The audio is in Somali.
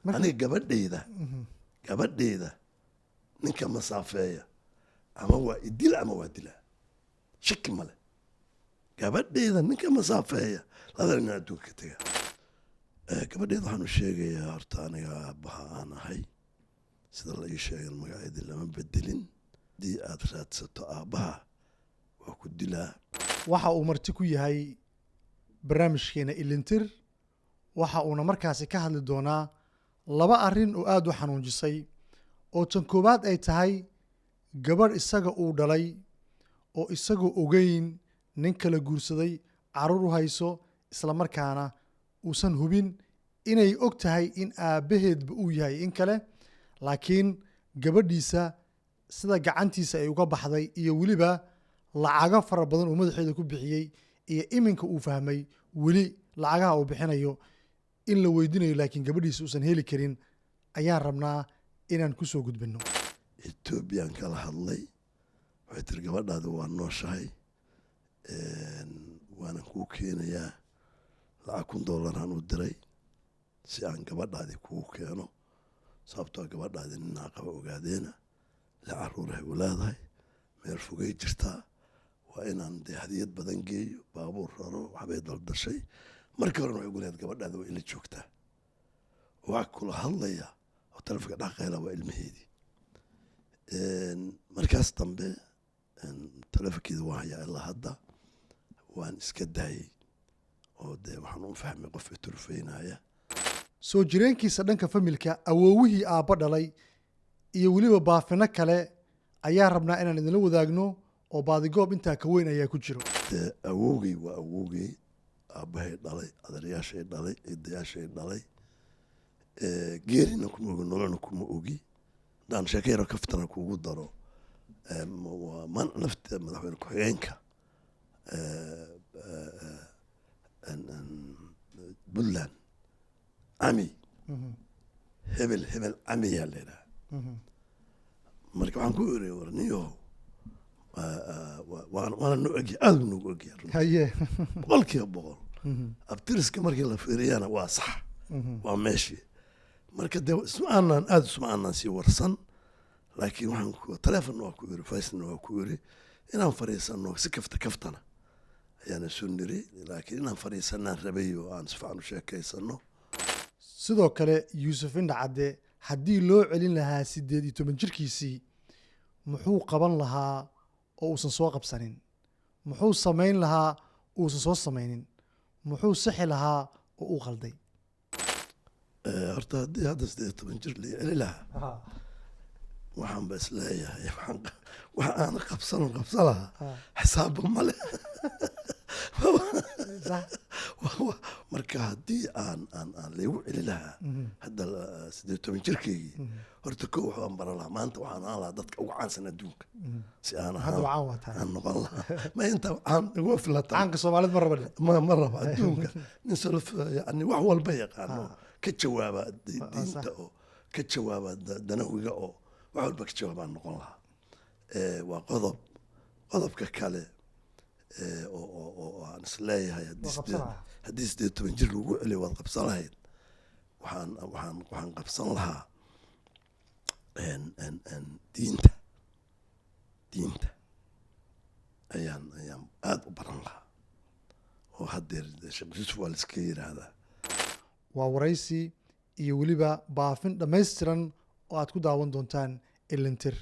aniga gabadhayda ninka masaafeeya ama waa idil ama waa dilaa shaki male gabadhayda ninka masaafeeya labada nin adduunka ka taga gabadhayda waxaan u sheegayaa horta aniga aabbaha aan ahay sida la ii sheegan magaceedii lama bedelin haddii aad raadsato aabbaha waa ku dilaa waxa uu marti ku yahay barnaamijkeena ilintir waxa uuna markaasi ka hadli doonaa laba arrin oo aad u xanuunjisay oo tan koowaad ay tahay gabadh isaga uu dhalay oo isagoo ogeyn nin kala guursaday carruur u hayso isla markaana uusan hubin inay og tahay in aabbaheedba uu yahay in kale laakiin gabadhiisa sida gacantiisa ay uga baxday iyo weliba lacago fara badan uu madaxeeda ku bixiyey iyo iminka uu fahmay weli lacagaha uu bixinayo in la weydiinayo laakiin gabadhiisa uusan heli karin ayaan rabnaa inaan ku soo gudbino etoobiyaan kala hadlay waxay tiri gabadhaadi waa nooshahay waanan kuu keenayaa lacag $1,000 aan u diray si aan gabadhaadi kugu keeno sababtoo gabadhaadi ninaa qaba ogaadeena la carruurahay u leedahay meel fogay jirtaa waa inaan dee hadiyad badan geeyo baabuur raro waxbay daldashay markii horena waxay guleed gabadhaada waa ila joogtaa waxaa kula hadlaya oo talefonka dhaqayla waa ilmaheedii markaas dambe talefonkeeda waan hayaa ilaa hadda waan iska daayey oo dee waxaan u fahmay qof iturfaynaya soo jireenkiisa dhanka familka awoowihii aabba dhalay iyo weliba baafino kale ayaa rabnaa inaan idinla wadaagno oo baadigoob intaa ka weyn ayaa ku jiro dee awowgey waa awowgey aabbahay dhalay adeeryaashay dhalay ciidayaashay dhalay geerina kuma ogi nololna kuma ogi haddaan sheeko yaro kaftana kugu daro waa lafta madaxweyne ku-xigeenka puntland cami hebel camiyaa la yidhaha marka waxaan ku iri warniyo waana noo egya aada noogu egya haye 100% abtiriska markii la fiiriyana waa sax waa meeshii marka dee isma aanan sii warsan laakiin waxaan taleefonna waa ku iri faysna waa ku iri inaan fariisano si kaftana ayaan isu niri laakiin inaan fariisanaan rabay oo aan si fiican u sheekaysano sidoo kale yuusuf indhacadde haddii loo celin lahaa 18 jirkiisii muxuu qaban lahaa oo uusan soo qabsanin muxuu samayn lahaa uusan soo samaynin muxuu sixi lahaa oo uu qalday horta haddii hadda 18 jir la celi lahaa waxaan ba isleeyahay waxa aan qabsan lahaa xisaabba male marka haddii aan laygu celi lahaa hadda 18 jirkaygii horta ko waxaan baran lahaa maanta waxaan ahaan lahaa dadka ugu caansan adduunka si aan noqon lahaa ma inta caan igu filata caanka soomaalida ma raba adduunka nin salaf yani wax walba yaqaano ka jawaaba diinta oo ka jawaaba danawiga oo wax walba ka jawaabaan noqon lahaa waa qodobka kale oo aan isleeyahay haddii 18 jir lagu celiyo waad qabsan lahayd waxaan qabsan lahaa diinta ayaan aada u baran lahaa oo haddeer sheekh yuusuf waa laiska yidhaahdaa waa waraysi iyo weliba baafin dhammaystiran oo aad ku daawan doontaan ilintir